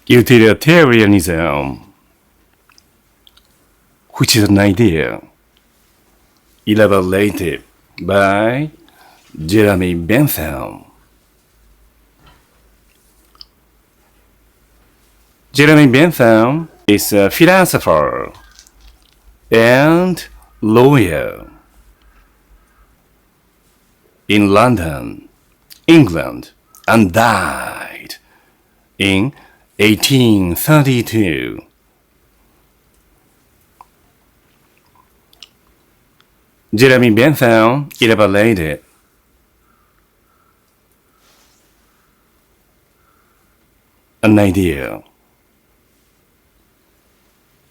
Utilitarianism, which is an idea elaborated by Jeremy Bentham. Jeremy Bentham is a philosopher and lawyer in London, England, and died in 1832. Jeremy Bentham elaborated an idea.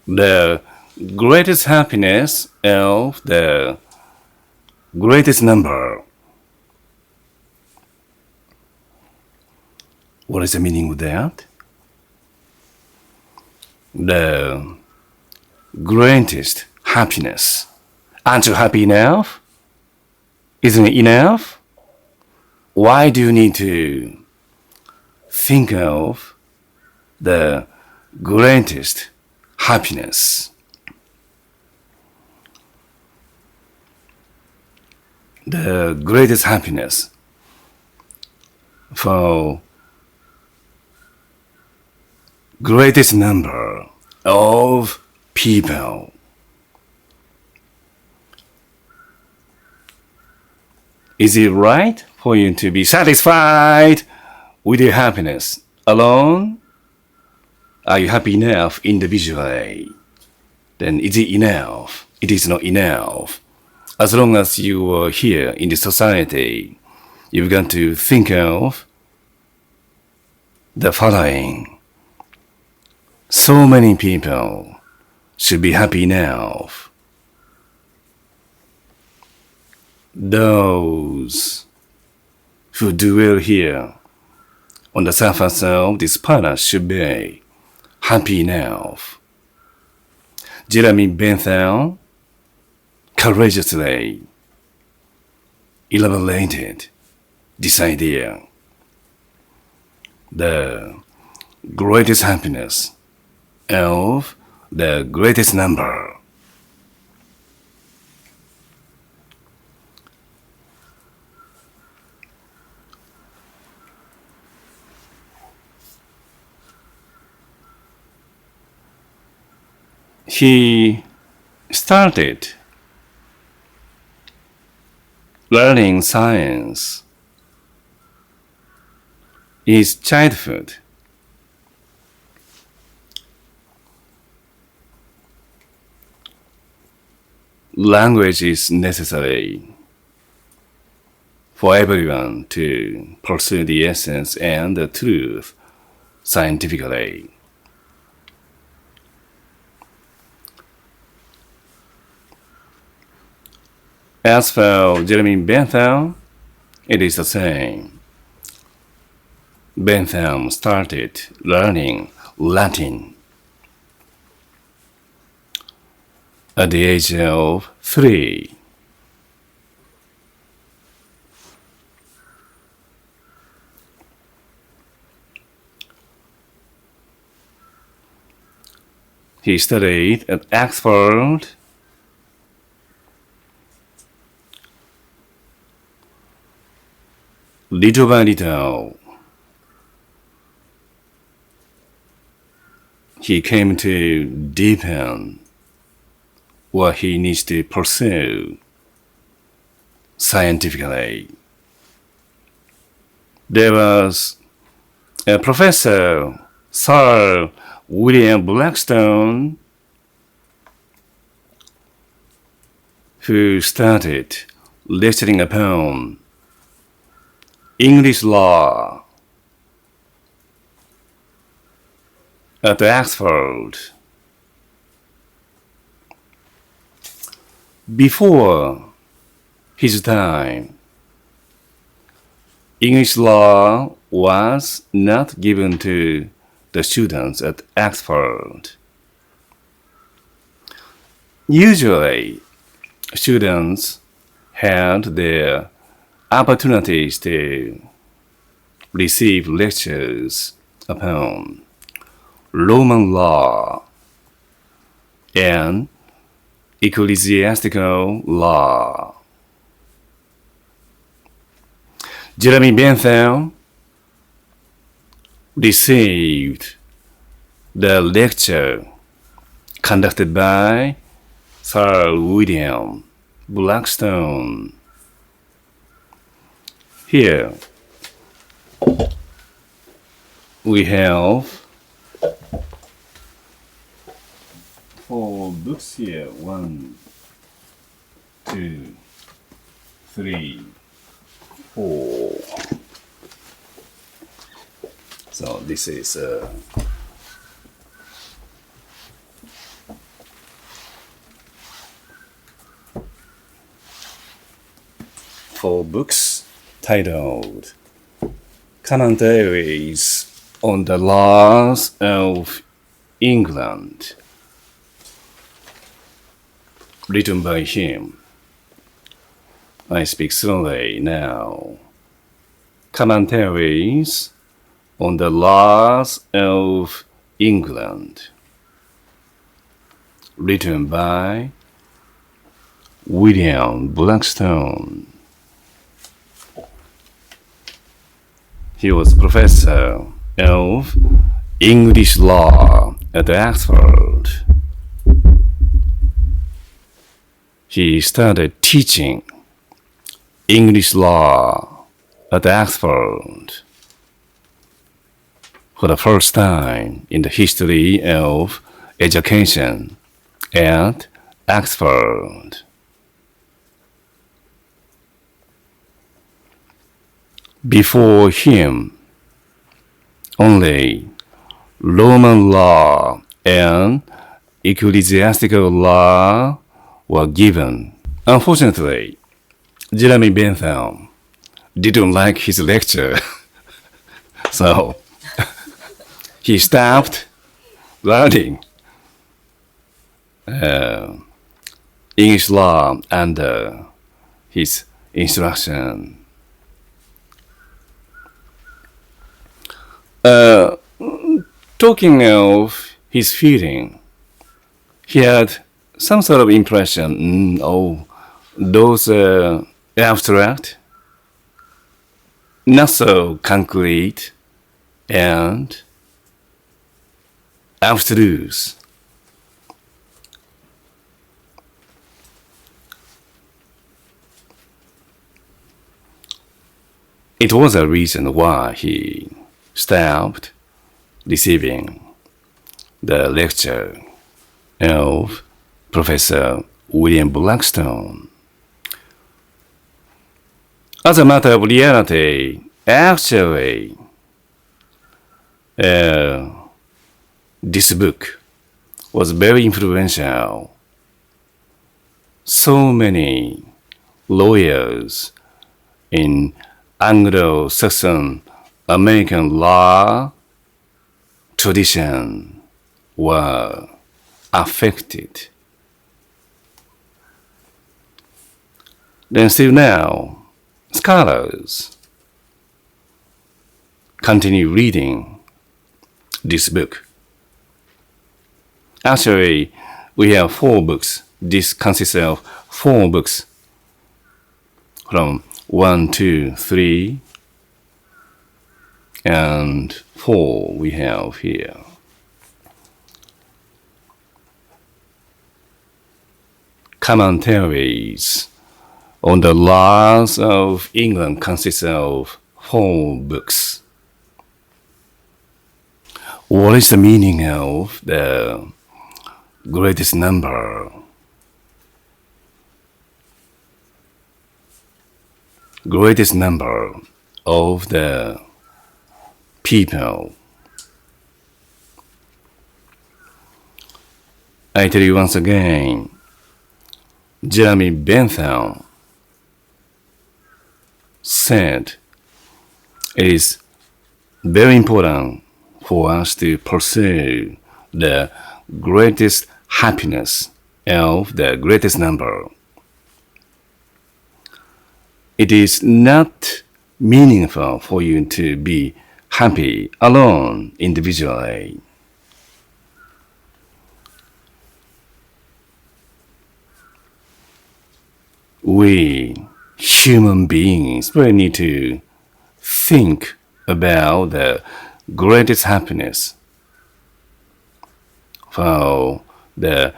The greatest happiness of the greatest number. What is the meaning of that? The greatest happiness. Aren't you happy enough? Isn't it enough? Why do you need to think of the greatest happiness? The greatest happiness for greatest number of people. Is it right for you to be satisfied with your happiness alone? Are you happy enough individually? Then is it enough? It is not enough. As long as you are here in the society, you've got to think of the following. So many people should be happy enough. Those who dwell here on the surface of this planet should be happy enough. Jeremy Bentham courageously elaborated this idea. The greatest happiness of the greatest number. He started learning science in his childhood. Language is necessary for everyone to pursue the essence and the truth scientifically. As for Jeremy Bentham, it is the same. Bentham started learning Latin at the age of 3. He studied at Oxford, little by little. He came to deepen what he needs to pursue scientifically. There was a professor, Sir William Blackstone, who started lecturing upon English law at Oxford. Before his time, English law was not given to the students at Oxford. Usually, students had their opportunities to receive lectures upon Roman law and ecclesiastical law. Jeremy Bentham received the lecture conducted by Sir William Blackstone. Here we have 4 books here. 1, 2, 3, 4. So this is 4 books titled Commentaries on the Laws of England, written by him. I speak slowly now. Commentaries on the Laws of England, written by William Blackstone. He was professor of English law at Oxford. He started teaching English law at Oxford for the first time in the history of education at Oxford. Before him, only Roman law and ecclesiastical law were given. Unfortunately, Jeremy Bentham didn't like his lecture, so he stopped learning English law under his instruction. Talking of his feeling, he had some sort of impression, those abstract, not so concrete, and absolute. It was a reason why he stopped receiving the lecture of Professor William Blackstone. As a matter of reality, actually, this book was very influential. So many lawyers in Anglo-Saxon American law tradition were affected. Then still now, scholars continue reading this book. Actually, we have 4 books. This consists of 4 books from 1, 2, 3, and 4 we have here. Commentaries on the laws of England consists of 4 books. What is the meaning of the greatest number? Greatest number of the people. I tell you once again, Jeremy Bentham said it is very important for us to pursue the greatest happiness of the greatest number. It is not meaningful for you to be happy alone individually. we human beings really need to think about the greatest happiness for the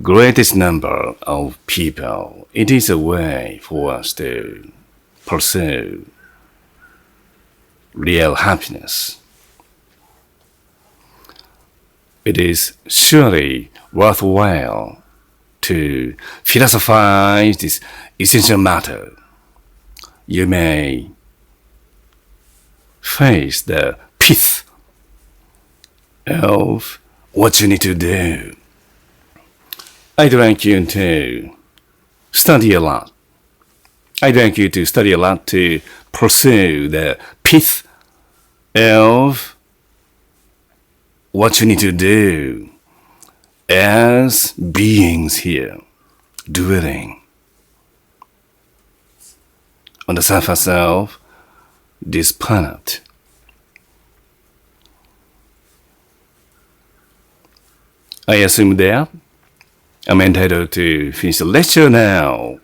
greatest number of people. It is a way for us to pursue real happiness. It is surely worthwhile to philosophize this essential matter. You may face the pith of what you need to do. I'd like you to study a lot. I'd like you to study a lot to pursue the pith of what you need to do as beings here, dwelling on the surface of this planet. I assume that I'm entitled to finish the lecture now.